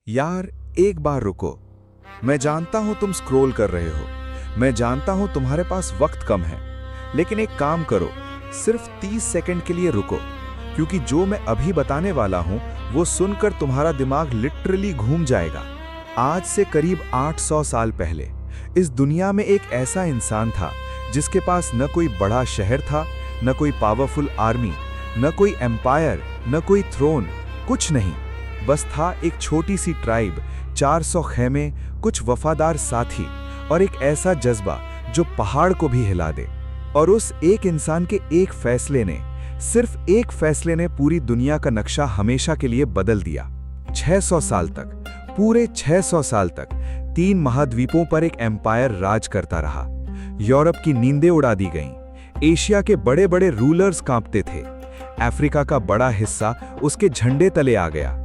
यार, एक बार रुको। मैं जानता हूं तुम स्क्रॉल कर रहे हो, मैं जानता हूं तुम्हारे पास वक्त कम है, लेकिन एक काम करो, सिर्फ 30 सेकंड के लिए रुको, क्योंकि जो मैं अभी बताने वाला हूं वो सुनकर तुम्हारा दिमाग लिटरली घूम जाएगा। आज से करीब 800 साल पहले इस दुनिया में एक ऐसा इंसान था जिसके पास न कोई बड़ा शहर था, न कोई पावरफुल आर्मी, न कोई एम्पायर, न कोई थ्रोन, कुछ नहीं। बस था एक छोटी सी ट्राइब, 400 खैमे, कुछ वफादार साथी और एक ऐसा जज्बा जो पहाड़ को भी हिला दे। और उस एक इंसान के एक फैसले ने, सिर्फ एक फैसले ने पूरी दुनिया का नक्शा हमेशा के लिए बदल दिया। 600 साल तक, पूरे 600 साल तक 3 महाद्वीपों पर एक एम्पायर राज करता रहा। यूरोप की नींदें उड़ा दी गईं, एशिया के बड़े बड़े रूलर्स कांपते थे, अफ्रीका का बड़ा हिस्सा उसके झंडे तले आ गया।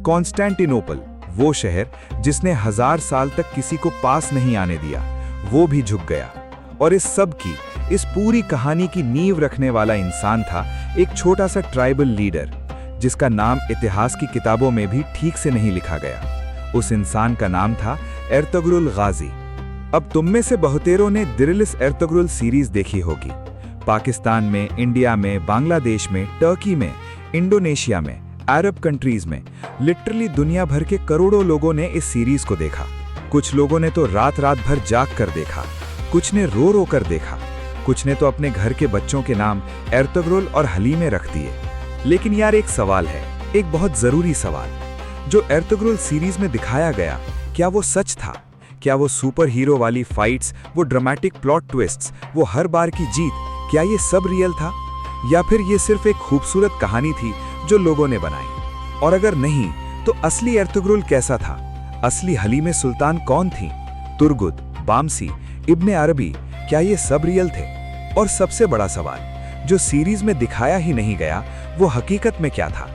कॉन्स्टेंटिनोपल, वो शहर जिसने 1000 साल तक किसी को पास नहीं आने दिया, वो भी झुक गया। और इस सब की, इस पूरी कहानी की नींव रखने वाला इंसान था एक छोटा सा ट्राइबल लीडर, जिसका नाम इतिहास की किताबों में भी ठीक से नहीं लिखा गया। उस इंसान का नाम था एर्तुग्रुल गाजी। अब तुम में से बहुतेरों ने दिरिलिस एर्तुग्रुल सीरीज देखी होगी। पाकिस्तान में, इंडिया में, बांग्लादेश में, टर्की में, इंडोनेशिया में, अरब कंट्रीज में, लिटरली दुनिया भर के करोड़ों लोगों ने इस सीरीज को देखा। कुछ लोगों ने तो रात रात भर जाग कर देखा, कुछ ने रो रो कर देखा, कुछ ने तो अपने घर के बच्चों के नाम एर्तुग्रुल और हलीमे रख दिए। लेकिन यार, एक सवाल है, एक बहुत जरूरी सवाल। जो एर्तुग्रुल सीरीज में दिखाया गया, क्या वो सच था? क्या वो सुपर हीरो वाली फाइट्स, वो ड्रामेटिक प्लॉट ट्विस्ट्स, वो हर बार की जीत, क्या ये सब रियल था? या फिर ये सिर्फ एक खूबसूरत कहानी थी जो लोगों ने बनाई? और अगर नहीं, तो असली एर्तुग्रुल कैसा था? असली हलीमे सुल्तान कौन थी? तुर्गुत, बामसी, इब्ने अरबी, क्या ये सब रियल थे? और सबसे बड़ा सवाल, जो सीरीज में दिखाया ही नहीं गया, वो हकीकत में क्या था?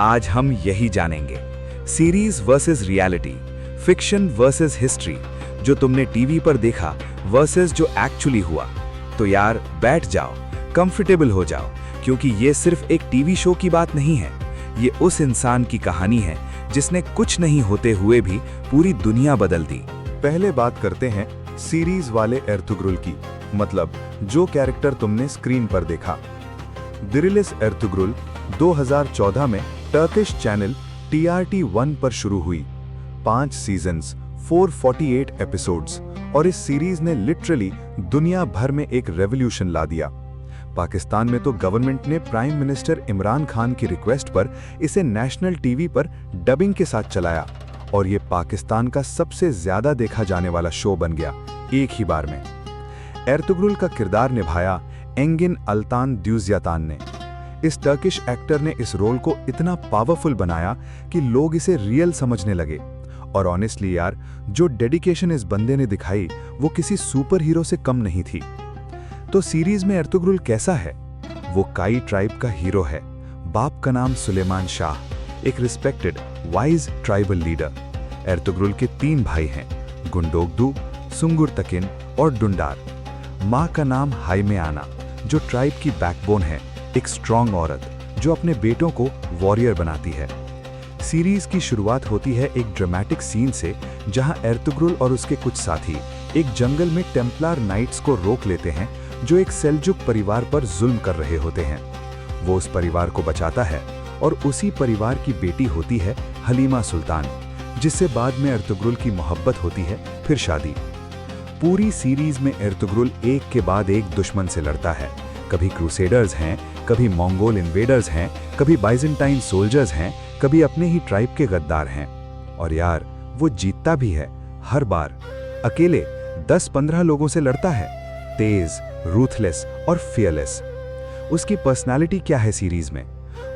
आज हम यही जानेंगे। Series versus reality, fiction versus history, जो तुमने टीवी पर देखा वर्सेस जो एक्चुअली हुआ। तो यार, बैठ जाओ, कंफर्टेबल हो जाओ, क्योंकि ये सिर्फ एक टीवी शो की बात नहीं है। ये उस इंसान की कहानी है जिसने कुछ नहीं होते हुए भी पूरी दुनिया बदल दी। पहले बात करते हैं सीरीज वाले एर्तुग्रुल की, मतलब जो कैरेक्टर तुमने स्क्रीन पर देखा। दिरिलिस एर्तुग्रुल 2014 में टर्किश चैनल TRT1 पर शुरू हुई। 5 सीजन्स, 448 एपिसोड्स, और इस सीरीज ने लिटरली दुनिया भर में एक रेवोल्यूशन ला दिया। पाकिस्तान में तो गवर्नमेंट ने प्राइम मिनिस्टर इमरान खान की रिक्वेस्ट पर इसे नेशनल टीवी पर डबिंग के साथ चलाया, और ये पाकिस्तान का सबसे ज्यादा देखा जाने वाला शो बन गया एक ही बार में। एर्तुग्रुल का किरदार निभाया एंगिन अल्तान द्यूज़यातान ने। इस टर्किश एक्टर ने इस रोल को इतना पावरफुल बनाया कि लोग इसे रियल समझने लगे। और ऑनेस्टली यार, जो डेडिकेशन इस बंदे ने दिखाई, वो किसी सुपर हीरो से कम नहीं थी। तो सीरीज में एर्तुग्रुल कैसा है? वो काई ट्राइब का हीरो है। बाप का नाम सुलेमान शाह, एक रिस्पेक्टेड वाइज ट्राइबल लीडर। एर्तुग्रुल के 3 भाई हैं, गुंडोगदू, सुंगुरतकिन और डुंडार। माँ का नाम हाइमे आना, जो ट्राइब की बैकबोन है, एक स्ट्रॉन्ग औरत जो अपने बेटों को वॉरियर बनाती है। सीरीज की शुरुआत होती है एक ड्रामेटिक सीन से, जहां एर्तुग्रुल और उसके कुछ साथी एक जंगल में टेम्पलर नाइट्स को रोक लेते हैं, जो एक सेल्जुक परिवार पर जुल्म कर रहे होते हैं। वो उस परिवार को बचाता है, और उसी परिवार की बेटी होती है हलीमा सुल्तान, जिससे बाद में एर्तुग्रुल की मोहब्बत होती है, फिर शादी। पूरी सीरीज में एर्तुग्रुल एक के बाद एक दुश्मन से लड़ता है। कभी क्रूसेडर्स हैं, कभी मंगोल इन्वेडर्स हैं, कभी बाइजेंटाइन सोल्जर्स हैं, कभी अपने ही ट्राइब के गद्दार हैं। और यार, वो जीतता भी है हर बार। अकेले 10-15 लोगों से लड़ता है, तेज, रूथलेस और फियरलेस। उसकी पर्सनालिटी क्या है सीरीज में?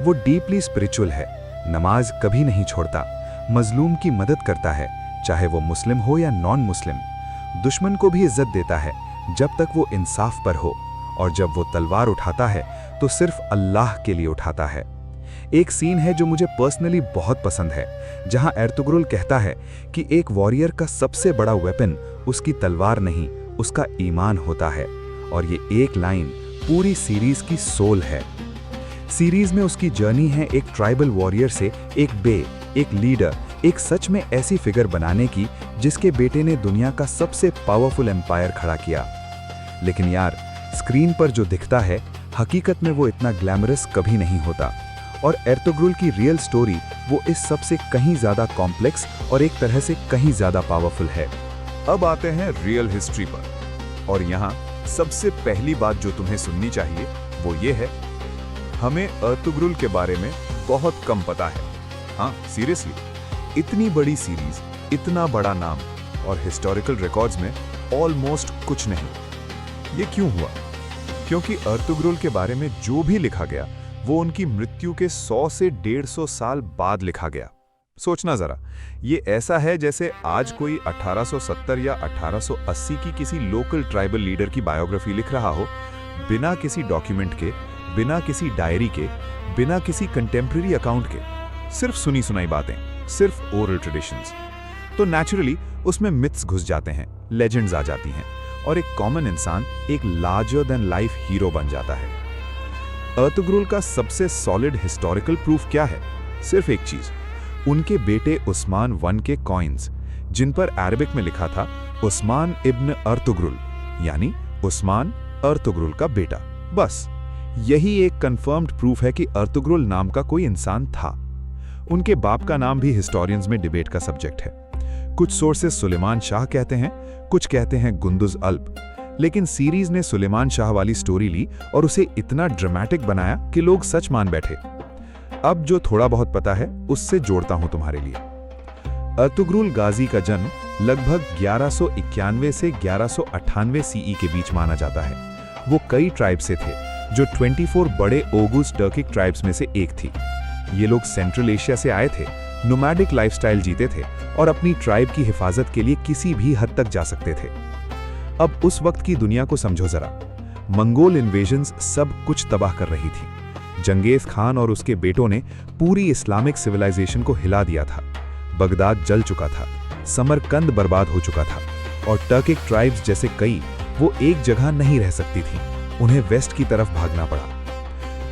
वो डीपली स्पिरिचुअल है, नमाज कभी नहीं छोड़ता, मजलूम की मदद करता है, चाहे वो मुस्लिम हो या नॉन मुस्लिम। दुश्मन को भी इज्जत देता है जब तक वो इंसाफ पर हो, और जब वो तलवार उठाता है तो सिर्फ अल्लाह के लिए उठाता है। एक सीन है जो मुझे पर्सनली बहुत पसंद है, जहां एर्तुग्रुल कहता है कि एक वॉरियर का सबसे बड़ा वेपन उसकी तलवार नहीं, उसका ईमान होता है। और ये एक लाइन पूरी सीरीज की सोल है। सीरीज में उसकी जर्नी है एक ट्राइबल वॉरियर से एक बे, एक लीडर, एक सच में ऐसी फिगर बनाने की जिसके बेटे ने दुनिया का सबसे पावरफुल एम्पायर खड़ा किया। लेकिन यार, स्क्रीन पर जो दिखता है हकीकत में वो इतना ग्लैमरस कभी नहीं होता, और एर्तुग्रुल की रियल स्टोरी वो इस सब से कहीं ज्यादा कॉम्प्लेक्स और एक तरह से कहीं ज्यादा पावरफुल है। अब आते हैं रियल हिस्ट्री पर, और यहाँ सबसे पहली बात जो तुम्हें सुननी चाहिए वो ये है, हमें एर्तुग्रुल के बारे में बहुत कम पता है। हाँ, सीरियसली, इतनी बड़ी सीरीज, इतना बड़ा नाम, और हिस्टोरिकल रिकॉर्ड्स में ऑलमोस्ट कुछ नहीं। ये क्यों हुआ? क्योंकि एर्तुग्रुल के बारे में जो भी लिखा गया वो उनकी मृत्यु के 100 से 150 साल बाद लिखा गया। सोचना जरा, ये ऐसा है जैसे आज कोई 1870 या 1880 की किसी लोकल ट्राइबल लीडर की बायोग्राफी लिख रहा हो, बिना किसी डॉक्यूमेंट के, बिना किसी डायरी के, बिना किसी कंटेम्प्रेरी अकाउंट के, सिर्फ सुनी सुनाई बातें, सिर्फ ओरल ट्रेडिशंस। तो नेचुरली उसमें मिथ्स घुस जाते हैं, लेजेंड्स आ जाती हैं, और एक कॉमन इंसान एक लार्जर देन लाइफ हीरो बन जाता है। एर्तुग्रुल का सबसे सॉलिड हिस्टोरिकल प्रूफ क्या है? सिर्फ एक चीज, उनके बेटे उस्मान वन के कॉइन्स, जिन पर अरबिक में लिखा था उस्मान इब्न एर्तुग्रुल, यानी उस्मान एर्तुग्रुल का बेटा। बस यही एक कंफर्म्ड प्रूफ है कि एर्तुग्रुल नाम का कोई इंसान था। उनके बाप का नाम भी हिस्टोरियंस में डिबेट का सब्जेक्ट है। कुछ सोर्सेस सुलेमान शाह कहते हैं, कुछ कहते हैं गुंदुज अल्प, लेकिन सीरीज ने सुलेमान शाह वाली स्टोरी ली और उसे इतना ड्रामेटिक बनाया कि लोग सच मान बैठे। अब जो थोड़ा बहुत पता है उससे जोड़ता हूं तुम्हारे लिए। एर्तुग्रुल गाजी का जन्म लगभग 1191 से 1198 सीई के बीच माना जाता है। वो कई ट्राइब से थे, जो 24 बड़े ओगुस टर्किक ट्राइब्स में से एक थी। ये लोग सेंट्रल एशिया से आए थे, नोमैडिक लाइफस्टाइल जीते थे और अपनी ट्राइब की हिफाजत के लिए किसी भी हद तक जा सकते थे। अब उस वक्त की दुनिया को समझो जरा। मंगोल इन्वेजन्स सब कुछ तबाह कर रही थी। जंगेज खान और उसके बेटों ने पूरी इस्लामिक सिविलाइजेशन को हिला दिया था। बगदाद जल चुका था, समरकंद बर्बाद हो चुका था, और टर्किक ट्राइब्स जैसे कई वो एक जगह नहीं रह सकती थी। उन्हें वेस्ट की तरफ भागना पड़ा।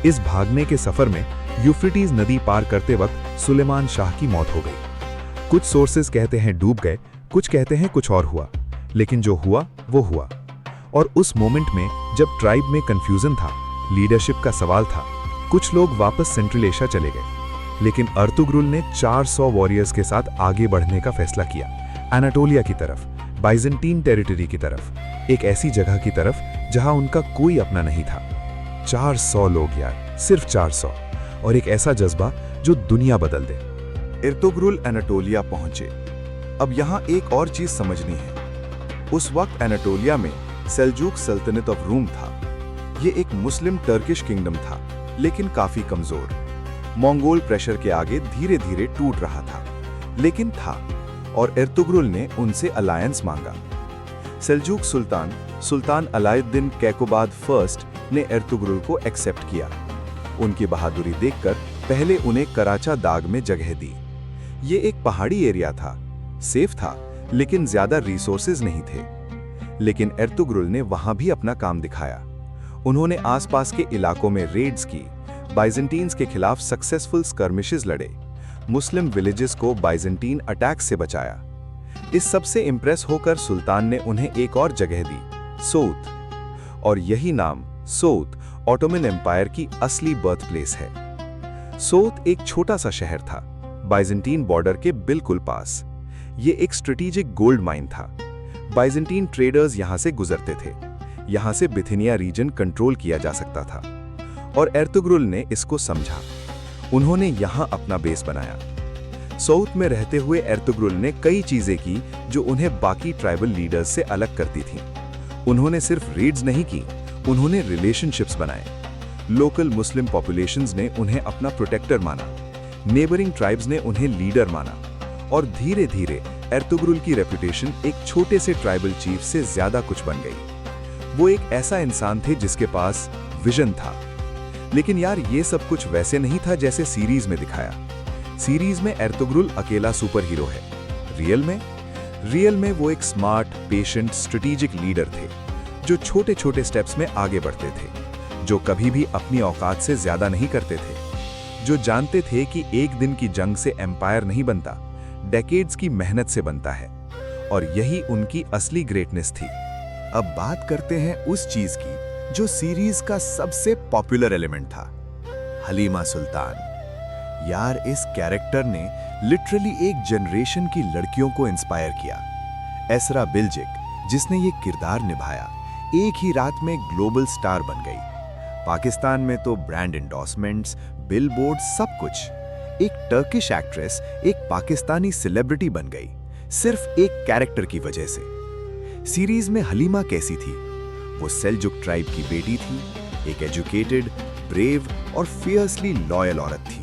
इस भागने के सफर में यूफ्रेटीज नदी पार करते वक्त सुलेमान शाह की मौत हो गई। कुछ सोर्सेज कहते हैं डूब गए, कुछ कहते हैं कुछ और हुआ, लेकिन जो हुआ वो हुआ। और उस मोमेंट में जब ट्राइब में कंफ्यूजन था, लीडरशिप का सवाल था, कुछ लोग वापस सेंट्रल एशिया चले गए। लेकिन एर्तुग्रुल ने 400 वॉरियर्स के साथ आगे बढ़ने का फैसला किया, एनाटोलिया की तरफ, बाइजेंटीन टेरिटरी की तरफ, एक ऐसी जगह की तरफ जहां उनका कोई अपना नहीं था। 400 लोग यार, सिर्फ 400, और एक ऐसा जज्बा जो दुनिया बदल दे। एर्तुग्रुल एनाटोलिया पहुंचे। अब यहां एक और चीज समझनी है। उस वक्त एनाटोलिया में सेल्जूक सल्तनत ऑफ रूम था। ये एक मुस्लिम टर्किश किंगडम था, लेकिन काफी कमजोर। मंगोल प्रेशर के आगे धीरे धीरे टूट रहा था, लेकिन था, और एर्तुग्रुल ने उनसे अलायंस मांगा। सेल्जूक सुल्तान अलाउद्दीन कैकोबाद फर्स्ट ने एर्तुग्रुल को एक्सेप्ट किया। उनकी बहादुरी देखकर पहले उन्हें कराचा दाग में जगह दी। ये एक पहाड़ी एरिया था, सेफ था, लेकिन ज्यादा रिसोर्सेज नहीं थे। लेकिन एर्तुग्रुल ने वहां भी अपना काम दिखाया। उन्होंने आसपास के इलाकों में रेड्स की, बाइजेंटीन्स के खिलाफ सक्सेसफुल स्कर्मिशेस लड़े, मुस्लिम विलेजेस को बाइजेंटीन अटैक से बचाया। इस सब से इंप्रेस होकर सुल्तान ने उन्हें एक और जगह दी, सोउत, और यही नाम सोउत ऑटोमन एम्पायर की असली बर्थ प्लेस है। सोउत एक छोटा सा शहर था, बाइजेंटीन बॉर्डर के बिल्कुल पास। ये एक स्ट्रेटेजिक गोल्ड माइन था। बाइजेंटीन ट्रेडर्स यहां से गुजरते थे। यहां से बिथिनिया रीजन कंट्रोल किया जा सकता था, और एर्तुग्रुल ने इसको समझा। उन्होंने यहां अपना बेस बनाया। सोउत में रहते हुए एर्तुग्रुल ने कई चीजें की जो उन्हें बाकी ट्राइबल लीडर्स से अलग करती थीं। उन्होंने सिर्फ रेड्स नहीं की, उन्होंने रिलेशनशिप्स बनाए। लोकल मुस्लिम पॉपुलेशंस ने उन्हें अपना प्रोटेक्टर माना, नेबरिंग ट्राइब्स ने उन्हें लीडर माना, और धीरे धीरे एर्तुग्रुल की रेपुटेशन एक छोटे से ट्राइबल चीफ से ज्यादा कुछ बन गई। वो एक ऐसा इंसान थे जिसके पास विजन था। लेकिन यार, ये सब कुछ वैसे नहीं था जैसे सीरीज में दिखाया। सीरीज में एर्तुग्रुल अकेला सुपर हीरो है। रियल में वो एक स्मार्ट, पेशेंट, स्ट्रेटेजिक लीडर थे, जो छोटे छोटे स्टेप्स में आगे बढ़ते थे, जो कभी भी अपनी औकात से ज्यादा नहीं करते थे, जो जानते थे कि एक दिन की जंग से एम्पायर नहीं बनता, डेकेड्स की मेहनत से बनता है, और यही उनकी असली ग्रेटनेस थी। अब बात करते हैं उस चीज की जो सीरीज का सबसे पॉपुलर एलिमेंट था, हलीमा सुल्तान। यार, इस कैरेक्टर ने लिटरली एक जनरेशन की लड़कियों को इंस्पायर किया। एसरा बिल्जिक, जिसने ये किरदार निभाया, एक ही रात में ग्लोबल स्टार बन गई। पाकिस्तान में तो ब्रांड एंडोर्समेंट्स, बिलबोर्ड, सब कुछ। एक टर्किश एक्ट्रेस एक पाकिस्तानी सेलिब्रिटी बन गई, सिर्फ एक कैरेक्टर की वजह से। सीरीज में हलीमा कैसी थी? वो सेल्जुक ट्राइब की बेटी थी, एक एजुकेटेड, ब्रेव और फियर्सली लॉयल औरत थी।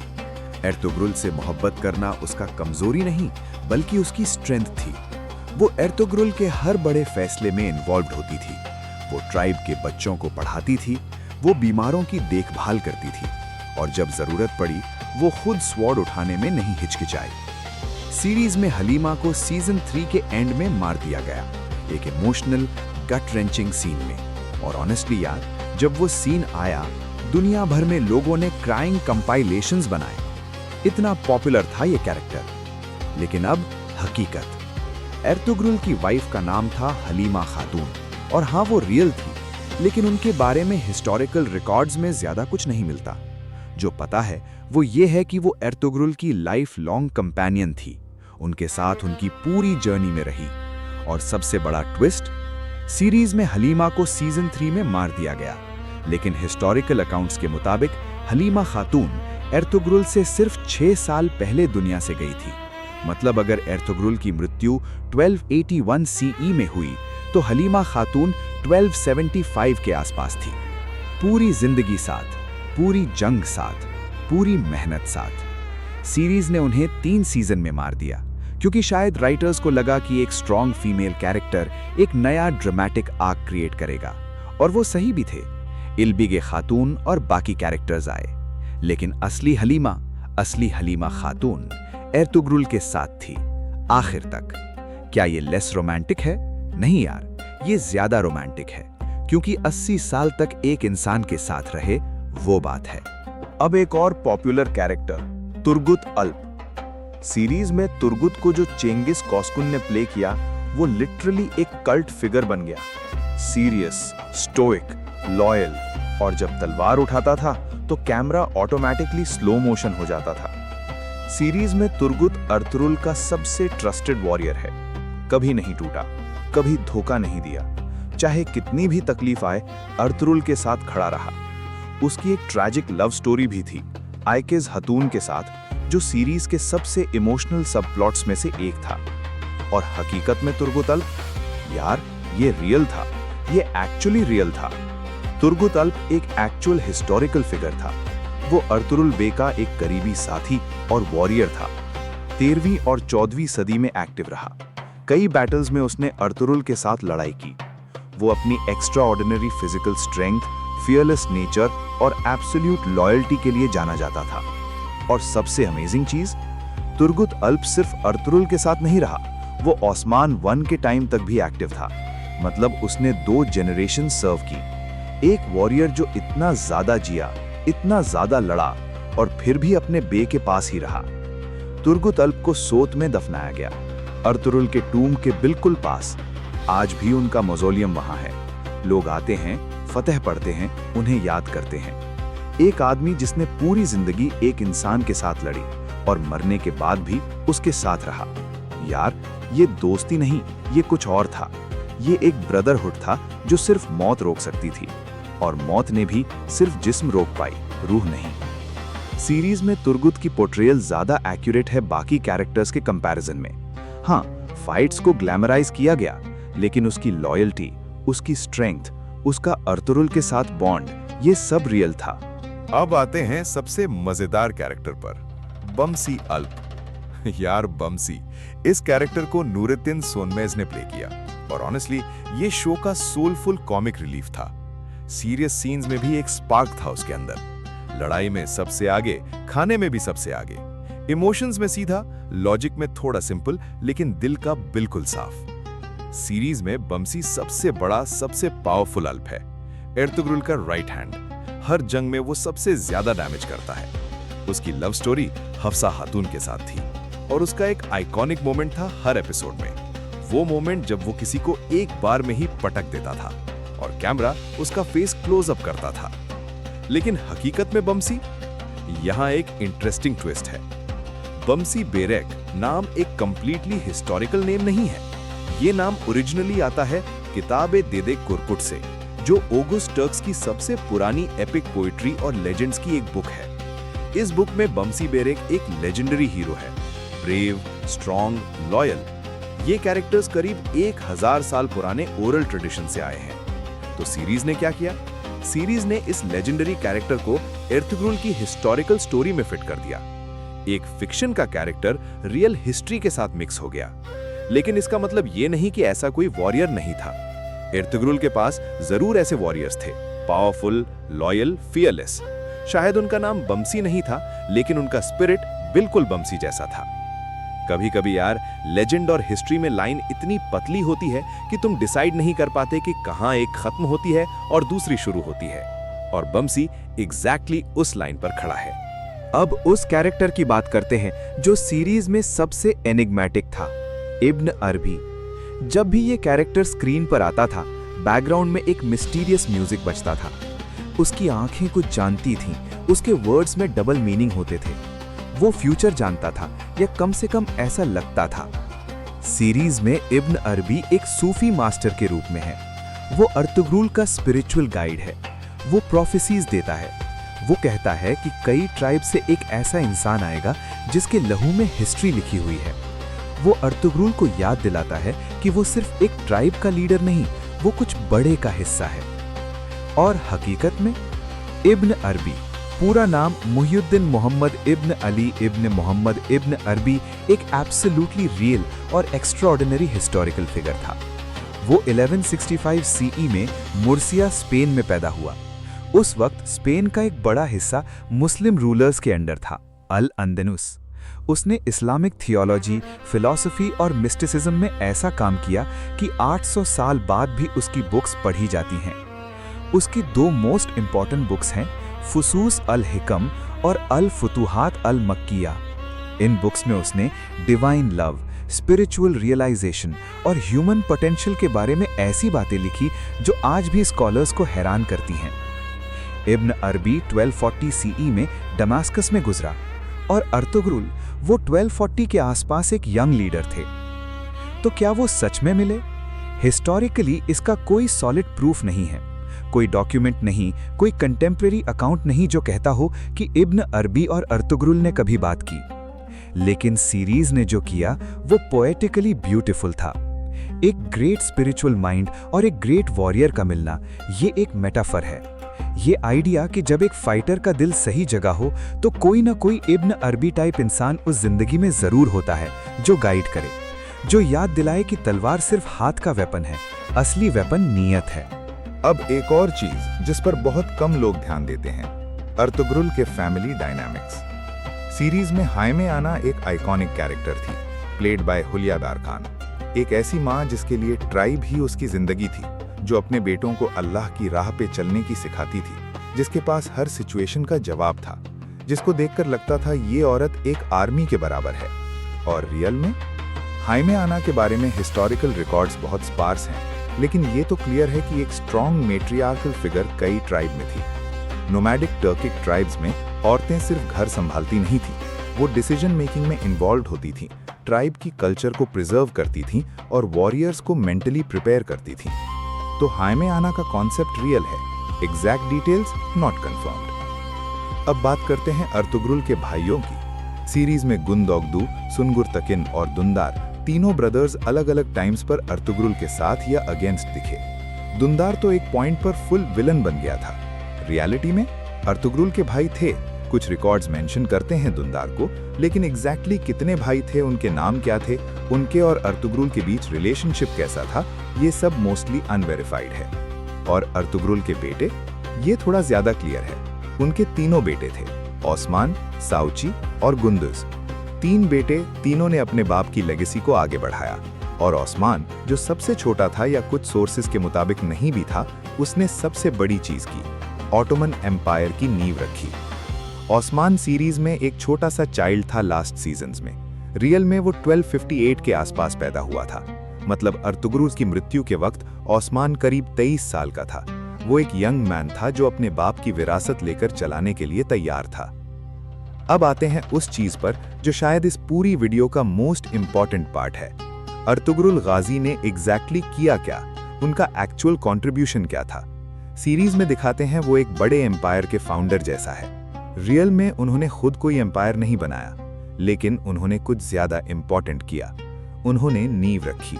एर्तुग्रुल से मोहब्बत करना उसका कमजोरी नहीं, बल्कि उसकी स्ट्रेंथ थी। वो एर्तुग्रुल के हर बड़े फैसले में इन्वॉल्व्ड होती थी। वो ट्राइब के बच्चों को पढ़ाती थी, वो बीमारों की देखभाल करती थी, और जब जरूरत पड़ी वो खुद स्वॉर्ड उठाने में नहीं हिचकिचाई। सीरीज में हलीमा को सीजन 3 के एंड में मार दिया गया, एक इमोशनल, गट रेंचिंग सीन में। और ऑनेस्टली यार, जब वो सीन आया, दुनिया भर में लोगों ने क्राइंग कंपाइलेशंस बनाए। इतना पॉपुलर था ये कैरेक्टर। लेकिन अब हकीकत। एर्तुग्रुल की वाइफ का नाम था हलीमा खातून, और हाँ, वो रियल थी, लेकिन उनके बारे में हिस्टोरिकल रिकॉर्ड्स में ज्यादा कुछ नहीं मिलता। जो पता है वो ये है कि वो एर्तुग्रुल की लाइफ लॉन्ग कंपेनियन थी, उनके साथ उनकी पूरी जर्नी में रही। और सबसे बड़ा ट्विस्ट, सीरीज में हलीमा को सीजन 3 में मार दिया गया, लेकिन हिस्टोरिकल अकाउंट्स के मुताबिक हलीमा खातून एर्तुग्रुल से सिर्फ 6 साल पहले दुनिया से गई थी। मतलब अगर एर्तुग्रुल की मृत्यु 1281 सीई में हुई, तो हलीमा खातून 1275 के आसपास थी। पूरी जिंदगी साथ, पूरी जंग साथ, पूरी मेहनत साथ। सीरीज ने उन्हें 3 सीजन में मार दिया, क्योंकि शायद राइटर्स को लगा कि एक स्ट्रॉन्ग फीमेल कैरेक्टर एक नया ड्रामेटिक आर्क क्रिएट करेगा। और वो सही भी थे। इल्बिगे खातून और बाकी कैरेक्टर्स आए, लेकिन असली हलीमा खातून एर्तुग्रुल के साथ थी आखिर तक। क्या ये लेस रोमांटिक है? नहीं यार, ये ज्यादा रोमांटिक है, क्योंकि 80 साल तक एक इंसान के साथ रहे, वो बात है। अब एक और पॉपुलर कैरेक्टर, तुर्गुत अल्प। सीरीज में तुर्गुत को जो चेंगिस कॉस्कुन ने प्ले किया, वो लिटरली एक कल्ट फिगर बन गया। सीरियस, स्टोइक, लॉयल, और जब तलवार उठाता था तो कैमरा ऑटोमेटिकली स्लो मोशन हो जाता था। सीरीज में तुर्गुत अर्तुरुल का सबसे ट्रस्टेड वॉरियर है। कभी नहीं टूटा, कभी धोखा नहीं दिया। चाहे कितनी भी तकलीफ आए, अर्तुरुल के साथ खड़ा रहा। उसकी एक ट्रैजिक लव स्टोरी भी थी आइकेज हतून के साथ, जो सीरीज के सबसे इमोशनल सबप्लॉट्स में से एक था। और हकीकत में तुर्गुत अल्प, यार, ये रियल था, ये एक्चुअली रियल था। तुर्गुत अल्प एक एक्चुअल हिस्टोरिकल फिगर था। वो अर्तुरुल बे का एक करीबी साथी और वॉरियर था। 13वीं और 14वीं सदी में एक्टिव रहा। कई बैटल्स में उसने अर्तुरुल के साथ लड़ाई की। वो अपनी extra ordinary physical strength, fearless nature और एब्सोल्यूट लॉयल्टी के लिए जाना जाता था। और सबसे अमेजिंग चीज, तुर्गुत अल्प सिर्फ अर्तुरुल के साथ नहीं रहा, वो ओस्मान 1 के टाइम तक भी एक्टिव था। मतलब उसने 2 जनरेशन सर्व की। एक वॉरियर जो इतना ज्यादा जिया, इतना ज्यादा लड़ा, और फिर भी अपने बे के पास ही रहा। तुर्गुत अल्प को सोत में दफनाया गया, अर्तुरुल के टूम के बिल्कुल पास। आज भी उनका मौजोलियम वहां है। लोग आते हैं, फतह पढ़ते हैं, उन्हें याद करते हैं। एक आदमी जिसने पूरी जिंदगी एक इंसान के साथ लड़ी और मरने के बाद भी उसके साथ रहा। यार, ये दोस्ती नहीं, ये कुछ और था। ये एक ब्रदरहुड था जो सिर्फ मौत रोक सकती थी, और मौत ने भी सिर्फ जिस्म रोक पाई, रूह नहीं। सीरीज में तुर्गुत की पोर्ट्रेयल ज्यादा एक्यूरेट है बाकी कैरेक्टर्स के कंपैरिजन में। हाँ, फाइट्स को ग्लैमराइज किया गया, लेकिन उसकी लॉयल्टी, उसकी स्ट्रेंथ, उसका अर्तुरुल के साथ बॉन्ड, ये सब रियल था। अब आते हैं सबसे मजेदार कैरेक्टर पर, बमसी अल्प। यार, बमसी, इस कैरेक्टर को नूरुद्दीन सोनमेज ने प्ले किया, और ऑनेस्टली ये शो का सोलफुल कॉमिक रिलीफ था। सीरियस सीन्स में भी एक स्पार्क था उसके अंदर। लड़ाई में सबसे आगे, खाने में भी सबसे आगे, इमोशंस में सीधा, लॉजिक में थोड़ा सिंपल, लेकिन दिल का बिल्कुल साफ। सीरीज में बमसी सबसे बड़ा, सबसे पावरफुल अल्प है, एर्तुग्रुल का राइट हैंड। हर जंग में वो सबसे ज्यादा डैमेज करता है। उसकी लव स्टोरी हफ्सा खातून के साथ थी, और उसका एक आइकॉनिक मोमेंट था हर एपिसोड में। वो मोमेंट जब वो किसी को एक बार में ही पटक देता था और कैमरा उसका फेस क्लोज अप करता था। लेकिन हकीकत में बमसी, यहाँ एक इंटरेस्टिंग ट्विस्ट है। बमसी बेरेक नाम एक कंप्लीटली हिस्टोरिकल नेम नहीं है। ये नाम ओरिजिनली आता है किताबे देदे कुरकुट से, जो ऑगस्ट टर्क्स की सबसे पुरानी एपिक पोइट्री और लेजेंड्स की एक बुक है। इस बुक में बमसी बेरेक एक लेजेंडरी हीरो है, ब्रेव, स्ट्रॉन्ग, लॉयल। ये कैरेक्टर्स करीब 1000 साल पुराने ओरल ट्रेडिशन से आए हैं। तो सीरीज ने क्या किया? सीरीज ने इस लेजेंडरी कैरेक्टर को एर्थुग्रुल की हिस्टोरिकल स्टोरी में फिट कर दिया। एक फिक्शन का कैरेक्टर रियल हिस्ट्री के साथ मिक्स हो गया। लेकिन इसका मतलब ये नहीं कि ऐसा कोई वॉरियर नहीं था। एर्थुग्रुल के पास जरूर ऐसे वॉरियर्स थे, पावरफुल, लॉयल, फियरलेस। शायद उनका नाम बमसी नहीं था, लेकिन उनका स्पिरिट बिल्कुल बमसी जैसा था। कभी कभी यार, लेजेंड और हिस्ट्री में लाइन इतनी पतली होती है कि तुम डिसाइड नहीं कर पाते कि कहां एक खत्म होती है और दूसरी शुरू होती है। और बमसी एग्जैक्टली उस लाइन पर खड़ा है। अब उस कैरेक्टर की बात करते हैं जो सीरीज में सबसे एनिग्मेटिक था, इब्न अरबी। जब भी ये कैरेक्टर स्क्रीन पर आता था, बैकग्राउंड में एक मिस्टीरियस म्यूजिक बजता था। उसकी आंखें कुछ जानती थीं, उसके वर्ड्स में डबल मीनिंग होते थे। वो फ्यूचर जानता था, या कम से कम ऐसा लगता था। सीरीज में इब्न अरबी एक सूफी मास्टर के रूप में है। वो अर्तुग्रुल का स्पिरिचुअल गाइड है। वो प्रोफेसीज देता है। वो कहता है कि कई ट्राइब से एक ऐसा इंसान आएगा जिसके लहू में हिस्ट्री लिखी हुई है। वो अर्तुग्रुल को याद दिलाता है कि वो सिर्फ एक ट्राइब का लीडर नहीं, वो कुछ बड़े का हिस्सा है। और हकीकत में इब्न अरबी, पूरा नाम मुहियुद्दीन मोहम्मद इब्न अली इब्न मोहम्मद इब्न अरबी, एक एब्सोल्युटली रियल और एक्स्ट्राऑर्डिनरी हिस्टोरिकल फिगर था। वो 1165 सीई में मुर्सिया, स्पेन में पैदा हुआ। उस वक्त स्पेन का एक बड़ा हिस्सा मुस्लिम रूलर्स के अंडर था, अल अंदनुस। उसने इस्लामिक थियोलॉजी, फिलॉसफी और मिस्टिसिज्म में ऐसा काम किया कि 800 साल बाद भी उसकी बुक्स पढ़ी जाती हैं। उसकी दो मोस्ट इंपॉर्टेंट बुक्स हैं फुसूस अल हिकम और अल फुतुहात अल मक्किया। इन बुक्स में उसने डिवाइन लव, स्पिरिचुअल रियलाइजेशन और ह्यूमन पोटेंशियल के बारे में ऐसी बातें लिखी जो आज भी स्कॉलर्स को हैरान करती हैं। इब्न अरबी 1240 सीई में दमास्कस में गुजरा और अर्तुग्रुल वो 1240 के आसपास एक यंग लीडर थे। तो क्या वो सच में मिले? हिस्टोरिकली इसका कोई सॉलिड प्रूफ नहीं है। कोई डॉक्यूमेंट नहीं, कोई कंटेम्प्रेरी अकाउंट नहीं जो कहता हो कि इब्न अरबी और अर्तुग्रुल ने कभी बात की। लेकिन सीरीज ने जो किया वो पोएटिकली ब्यूटीफुल था। एक ग्रेट स्पिरिचुअल माइंड और एक ग्रेट वॉरियर का मिलना, ये एक मेटाफर है। ये आइडिया कि जब एक फाइटर का दिल सही जगह हो तो कोई ना कोई इब्न अरबी टाइप इंसान उस जिंदगी में जरूर होता है जो गाइड करे, जो याद दिलाए कि तलवार सिर्फ हाथ का वेपन है, असली वेपन नीयत है। अब एक और चीज जिस पर बहुत कम लोग ध्यान देते हैं, अर्तुग्रुल के फैमिली डायनामिक्स। सीरीज में हाइमे आना एक आइकॉनिक कैरेक्टर थी, प्लेड बाय हुलियादार खान। एक ऐसी माँ जिसके लिए ट्राइब ही उसकी जिंदगी थी, जो अपने बेटों को अल्लाह की राह पे चलने की सिखाती थी, जिसके पास हर सिचुएशन का जवाब था, जिसको देखकर लगता था ये औरत एक आर्मी के बराबर है। और रियल में हाइमे आना के बारे में हिस्टोरिकल रिकॉर्ड्स बहुत स्पार्स हैं, लेकिन ये तो क्लियर है कि एक स्ट्रॉन्ग मेट्रियार्कल फिगर कई ट्राइब में थी। नोमैडिक टर्किक ट्राइब्स में औरतें सिर्फ घर संभालती नहीं थी, वो डिसीजन मेकिंग में इन्वॉल्व होती थीं, ट्राइब की कल्चर को प्रिजर्व करती थीं और वॉरियर्स को मेंटली प्रिपेयर करती थीं। तो हाइमे आना का कॉन्सेप्ट रियल है, एग्जैक्ट डिटेल्स नॉट कंफर्म्ड। अब बात करते हैं अर्तुग्रुल के भाइयों की। सीरीज में गुंदोगदू, सुनगुरतकिन और दुंदार तीनों ब्रदर्स अलग अलग टाइम्स पर अर्तुग्रुल के साथ या अगेंस्ट दिखे। दुंदार तो एक पॉइंट पर फुल विलन बन गया था। रियलिटी में अर्तुग्रुल के भाई थे, कुछ रिकॉर्ड्स मेंशन करते हैं दुंदार को, लेकिन एग्जैक्टली कितने भाई थे, उनके नाम क्या थे, उनके और अर्तुग्रुल के बीच रिलेशनशिप कैसा था, ये सब मोस्टली अनवेरिफाइड है। और अर्तुग्रुल के बेटे, ये थोड़ा ज्यादा क्लियर है। उनके तीनों बेटे थे, ओस्मान, साउची और गुंदुज। तीन बेटे, तीनों ने अपने बाप की लेगेसी को आगे बढ़ाया। और ओस्मान, जो सबसे छोटा था या कुछ सोर्सेज के मुताबिक नहीं भी था, उसने सबसे बड़ी चीज की, ऑटोमन एम्पायर की नींव रखी। ओस्मान सीरीज में एक छोटा सा चाइल्ड था लास्ट सीजन्स में, रियल में वो 1258 के आसपास पैदा हुआ था। मतलब अर्तुगरुल की मृत्यु के वक्त ओस्मान करीब 23 साल का था। वो एक यंग मैन था जो अपने बाप की विरासत लेकर चलाने के लिए तैयार था। अब आते हैं उस चीज पर जो शायद इस पूरी वीडियो का मोस्ट इंपॉर्टेंट पार्ट है। अर्तुगरुल गाजी ने एग्जैक्टली किया क्या, उनका एक्चुअल कंट्रीब्यूशन क्या था। सीरीज में दिखाते हैं वो एक बड़े एम्पायर के फाउंडर जैसा है। रियल में उन्होंने खुद कोई एम्पायर नहीं बनाया, लेकिन उन्होंने कुछ ज्यादा इंपॉर्टेंट किया। उन्होंने नींव रखी।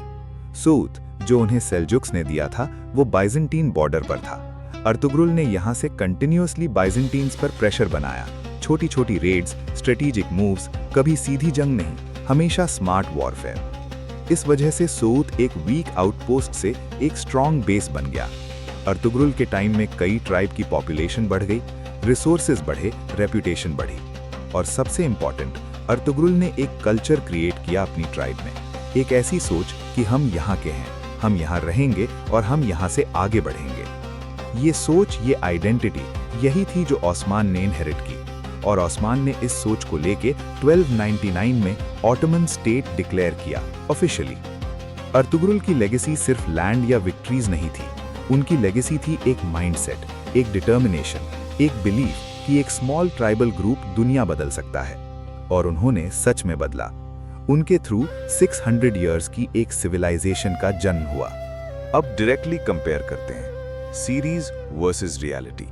सूत जो उन्हें सेल्जुक्स ने दिया था वो बाइजेंटीन बॉर्डर पर था। अर्तुगरुल ने यहां से कंटिन्यूअसली बाइजेंटीन्स पर प्रेशर बनाया। छोटी छोटी रेड्स, स्ट्रेटेजिक मूव्स, कभी सीधी जंग नहीं, हमेशा स्मार्ट वॉरफेयर। इस वजह से सूत एक वीक आउटपोस्ट से एक स्ट्रॉन्ग बेस बन गया। अर्तुगरुल के टाइम में कई ट्राइब की पॉपुलेशन बढ़ गई, रिसोर्सेज बढ़े, रेपुटेशन बढ़ी, और सबसे इंपॉर्टेंट, अर्तुगरुल ने एक कल्चर क्रिएट किया अपनी ट्राइब में। एक ऐसी सोच कि हम यहाँ के हैं, हम यहाँ रहेंगे और हम यहाँ से आगे बढ़ेंगे। ये सोच, ये आइडेंटिटी, यही थी जो ओस्मान ने इनहेरिट की, और ओस्मान ने इस सोच को लेके 1299 में ऑटोमन स्टेट डिक्लेयर किया ऑफिशियली। अर्तुगरुल की लेगेसी सिर्फ लैंड या विक्ट्रीज नहीं थी, उनकी लेगेसी थी एक माइंडसेट, एक डिटर्मिनेशन, एक बिलीफ कि एक स्मॉल ट्राइबल ग्रुप दुनिया बदल सकता है, और उन्होंने सच में बदला। उनके थ्रू 600 इयर्स की एक सिविलाइजेशन का जन्म हुआ। अब डायरेक्टली कंपेयर करते हैं सीरीज वर्सेस रियलिटी,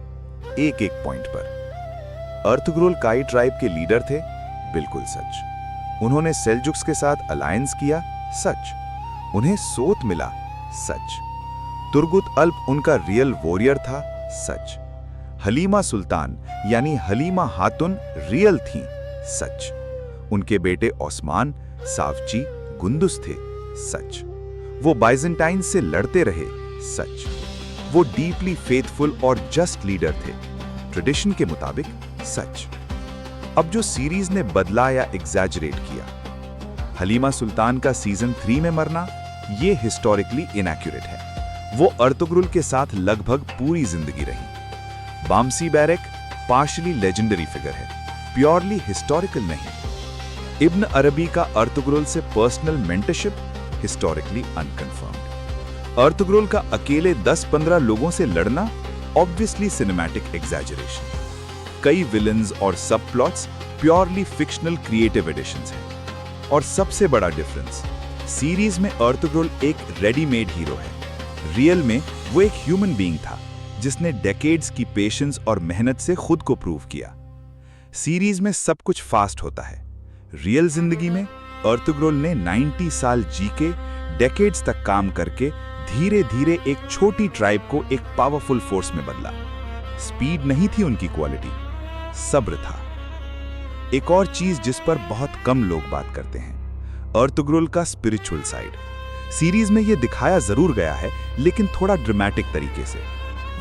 एक एक पॉइंट पर। अर्तुगरुल काई ट्राइब के लीडर थे, बिल्कुल सच। उन्होंने सेल्जुक्स के साथ अलायंस किया, सच। उन्हें सोत मिला, सच। तुर्गुत अल्प उनका रियल वॉरियर था, सच। हलीमा सुल्तान यानी हलीमा हातुन रियल थी, सच। उनके बेटे ओस्मान, सावची, गुंदुस थे, सच। वो बाइजेंटाइन से लड़ते रहे, सच। वो डीपली फेथफुल और जस्ट लीडर थे, ट्रेडिशन के मुताबिक, सच। अब जो सीरीज ने बदला या एग्जैजरेट किया, हलीमा सुल्तान का सीजन 3 में मरना, ये हिस्टोरिकली इनएक्यूरेट है। वो अर्तुगरुल के साथ लगभग पूरी जिंदगी रही। Bamsi Beyrek partially legendary figure है, प्योरली हिस्टोरिकल नहीं। इब्न अरबी का अर्तुगरुल से personal mentorship, historically unconfirmed. Ertugrul का अकेले 10-15 लोगों से लड़ना, ऑब्वियसली सिनेमैटिक एग्जैजरेशन। कई विलन्स और सब plots purely fictional creative additions हैं। और सबसे बड़ा डिफरेंस, सीरीज में अर्तुगरुल एक रेडीमेड हीरो है, रियल में वो एक ह्यूमन बीइंग था जिसने डेकेड्स की पेशेंस और मेहनत से खुद को प्रूव किया। सीरीज में सब कुछ फास्ट होता है, रियल जिंदगी में अर्तुगरुल ने 90 साल जी के, डेकेड्स तक काम करके धीरे धीरे एक छोटी ट्राइब को एक पावरफुल फोर्स में बदला। स्पीड नहीं थी उनकी क्वालिटी, सब्र था। एक और चीज जिस पर बहुत कम लोग बात करते हैं, अर्तुगरुल का स्पिरिचुअल साइड। सीरीज में यह दिखाया जरूर गया है, लेकिन थोड़ा ड्रामेटिक तरीके से।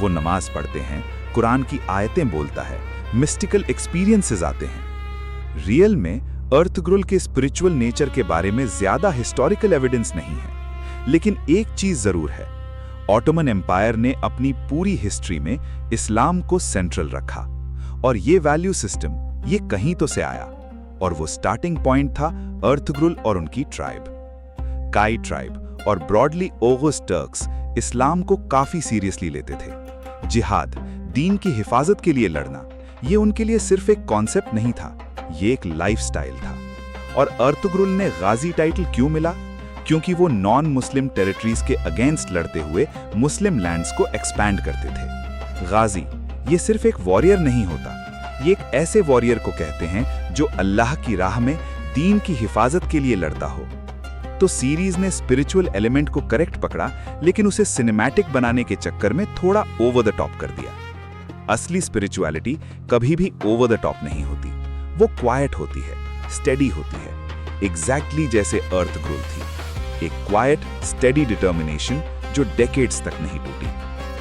वो नमाज पढ़ते हैं, कुरान की आयतें बोलता है, मिस्टिकल एक्सपीरियंसेस आते हैं। रियल में अर्तुगरुल के स्पिरिचुअल नेचर के बारे में ज्यादा हिस्टोरिकल एविडेंस नहीं है, लेकिन एक चीज जरूर है, ऑटोमन एम्पायर ने अपनी पूरी हिस्ट्री में इस्लाम को सेंट्रल रखा, और ये वैल्यू सिस्टम ये कहीं तो से आया, और वो स्टार्टिंग पॉइंट था अर्तुगरुल और उनकी ट्राइब। काई ट्राइब और ब्रॉडली ओगस टर्क्स इस्लाम को काफी सीरियसली लेते थे। जिहाद, दीन की हिफाजत के लिए लड़ना, ये उनके लिए सिर्फ एक कॉन्सेप्ट नहीं था, ये एक लाइफस्टाइल था। और अर्तुगरुल ने गाजी टाइटल क्यों मिला? क्योंकि वो नॉन मुस्लिम टेरिटरीज के अगेंस्ट लड़ते हुए मुस्लिम लैंड्स को एक्सपैंड करते थे। गाजी ये सिर्फ एक वॉरियर नहीं होता, ये एक ऐसे वॉरियर को कहते हैं जो अल्लाह की राह में दीन की हिफाजत के लिए लड़ता हो। तो सीरीज ने स्पिरिचुअल एलिमेंट को करेक्ट पकड़ा, लेकिन उसे सिनेमैटिक बनाने के चक्कर में थोड़ा ओवर द टॉप कर दिया। असली स्पिरिचुअलिटी कभी भी ओवर द टॉप नहीं होती, वो क्वाइट होती है, स्टेडी होती है, एग्जैक्टली जैसे अर्तुगरुल थी, एक क्वाइट स्टेडी डिटर्मिनेशन जो डेकेड्स तक नहीं टूटी।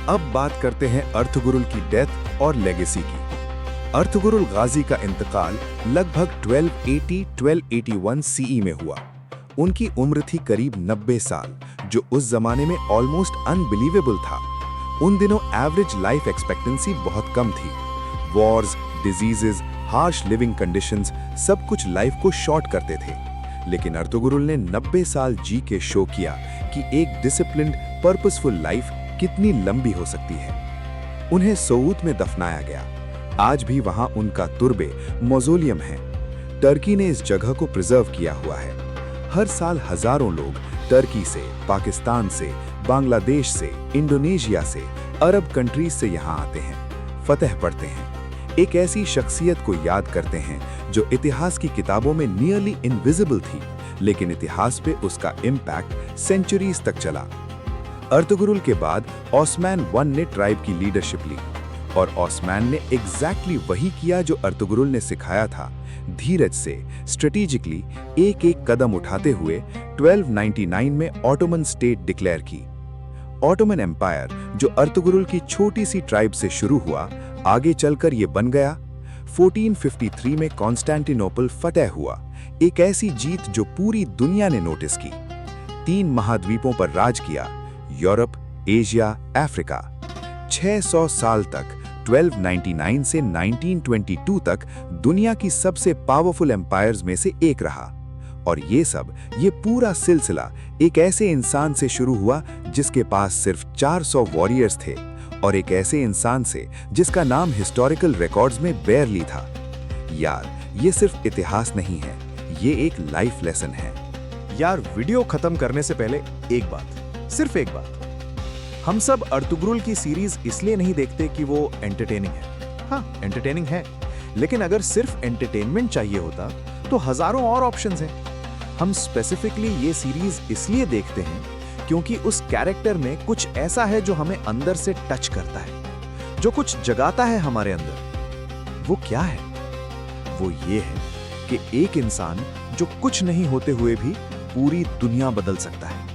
अब बात करते हैं अर्तुगरुल की डेथ और लेगेसी की। अर्तुगरुल गाजी का इंतकाल लगभग 1280-1281 सीई में हुआ। उनकी उम्र थी करीब 90 साल, जो उस जमाने में ऑलमोस्ट अनबिलीवेबल था। उन दिनों एवरेज लाइफ एक्सपेक्टेंसी बहुत कम थी। Wars, diseases, harsh living conditions सब कुछ लाइफ को शॉर्ट करते थे। लेकिन अर्तुगरुल ने 90 साल जी के शो किया कि एक डिसिप्लिन्ड, पर्पसफुल लाइफ कितनी लंबी हो सकती है। उन्हें सऊद में दफनाया गया। आज भी वहां उनका तुर्बे मौजोलियम है। टर्की ने इस जगह को प्रिजर्व किया हुआ है। हर साल हजारों लोग टर्की से, पाकिस्तान से, बांग्लादेश से, इंडोनेशिया से, अरब कंट्रीज से यहाँ आते हैं, फतह पढ़ते हैं, एक ऐसी शख्सियत को याद करते हैं जो इतिहास की किताबों में नियरली इनविजिबल थी, लेकिन इतिहास पे उसका इम्पैक्ट सेंचुरीज तक चला। अर्तुगरुल के बाद ऑस्मान वन ने ट्राइब की लीडरशिप ली और ऑस्मान ने एग्जैक्टली वही किया जो अर्तुगरुल ने सिखाया था, धीरज से, स्ट्रेटेजिकली एक एक कदम उठाते हुए 1299 में ऑटोमन स्टेट डिक्लेयर की। ऑटोमन एम्पायर, जो अर्तुगरुल की छोटी सी ट्राइब से शुरू हुआ, आगे चलकर ये बन गया। 1453 में कॉन्स्टेंटिनोपल फतह हुआ, एक ऐसी जीत जो पूरी दुनिया ने नोटिस की। 3 महाद्वीपों पर राज किया, यूरोप, एशिया, अफ्रीका। 600 साल तक 1299 से 1922 तक दुनिया की सबसे पावरफुल एम्पायर्स में से एक रहा। और ये पूरा सिलसिला एक ऐसे इंसान से शुरू हुआ जिसके पास सिर्फ 400 वॉरियर्स थे, और एक ऐसे इंसान से जिसका नाम हिस्टोरिकल रिकॉर्ड्स में बेयरली था। यार, ये सिर्फ इतिहास नहीं है, ये एक लाइफ लेसन है। यार, वीडियो खत्म करने से पहले एक बात, सिर्फ एक बात। हम सब अर्तुगरुल की सीरीज इसलिए नहीं देखते कि वो एंटरटेनिंग है। हाँ, एंटरटेनिंग है, लेकिन अगर सिर्फ एंटरटेनमेंट चाहिए होता तो हजारों और ऑप्शंस हैं। हम स्पेसिफिकली ये सीरीज इसलिए देखते हैं क्योंकि उस कैरेक्टर में कुछ ऐसा है जो हमें अंदर से टच करता है, जो कुछ जगाता है हमारे अंदर। वो क्या है? वो ये है कि एक इंसान जो कुछ नहीं होते हुए भी पूरी दुनिया बदल सकता है।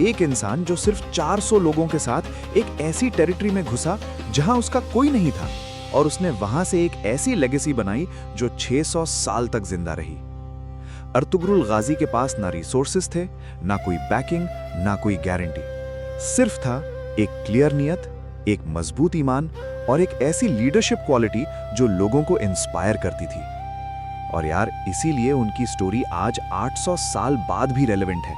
एक इंसान जो सिर्फ 400 लोगों के साथ एक ऐसी टेरिटरी में घुसा जहां उसका कोई नहीं था, और उसने वहां से एक ऐसी लेगेसी बनाई जो 600 साल तक जिंदा रही। अर्तुगरुल गाजी के पास ना रिसोर्सेस थे, ना कोई बैकिंग, ना कोई गारंटी। सिर्फ था एक क्लियर नियत, एक मजबूत ईमान और एक ऐसी लीडरशिप क्वालिटी जो लोगों को इंस्पायर करती थी। और यार, इसीलिए उनकी स्टोरी आज 800 साल बाद भी रेलेवेंट है,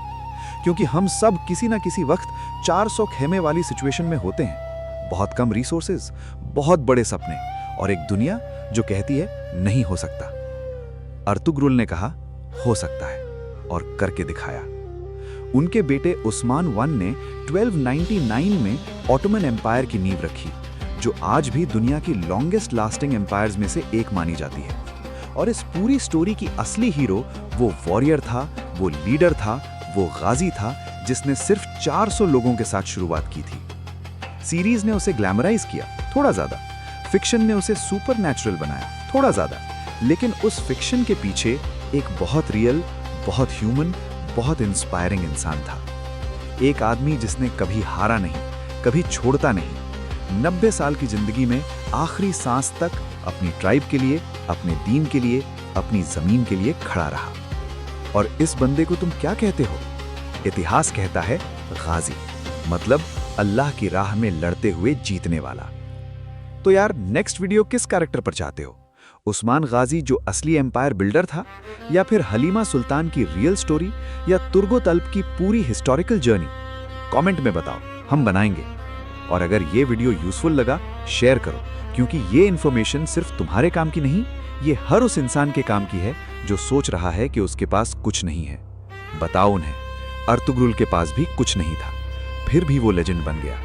क्योंकि हम सब किसी ना किसी वक्त 400 खेमे वाली सिचुएशन में होते हैं। बहुत कम रिसोर्सेज, बहुत बड़े सपने और एक दुनिया जो कहती है नहीं हो सकता। अर्तुगरुल ने कहा हो सकता है, और करके दिखाया। उनके बेटे उस्मान वन ने 1299 में ऑटोमन एम्पायर की नींव रखी, जो आज भी दुनिया की लॉन्गेस्ट लास्टिंग एम्पायर्स में से एक मानी जाती है। और इस पूरी स्टोरी की असली हीरो वो वॉरियर था, वो लीडर था, वो गाजी था जिसने सिर्फ 400 लोगों के साथ शुरुआत की थी। सीरीज ने उसे ग्लैमराइज किया थोड़ा ज्यादा, फिक्शन ने उसे सुपरनैचुरल बनाया थोड़ा ज्यादा, लेकिन उस फिक्शन के पीछे एक बहुत रियल, बहुत ह्यूमन, बहुत इंस्पायरिंग इंसान था। एक आदमी जिसने कभी हारा नहीं, कभी छोड़ता नहीं, 90 साल की जिंदगी में आखिरी सांस तक अपनी ट्राइब के लिए, अपने दीन के लिए, अपनी जमीन के लिए खड़ा रहा। और इस बंदे को तुम क्या कहते हो? इतिहास कहता है गाजी, मतलब अल्लाह की राह में लड़ते हुए जीतने वाला। तो यार, नेक्स्ट वीडियो किस कैरेक्टर पर चाहते हो? उस्मान गाजी जो असली एम्पायर बिल्डर था, या फिर हलीमा सुल्तान की रियल स्टोरी, या तुर्गोत अल्प की पूरी हिस्टोरिकल जर्नी? कमेंट में बताओ, हम बनाएंगे। और अगर ये वीडियो यूजफुल लगा, शेयर करो, क्योंकि ये इन्फॉर्मेशन सिर्फ तुम्हारे काम की नहीं, ये हर उस इंसान के काम की है जो सोच रहा है कि उसके पास कुछ नहीं है। बताओ उन्हें, अर्तुगरुल के पास भी कुछ नहीं था, फिर भी वो लेजेंड बन गया।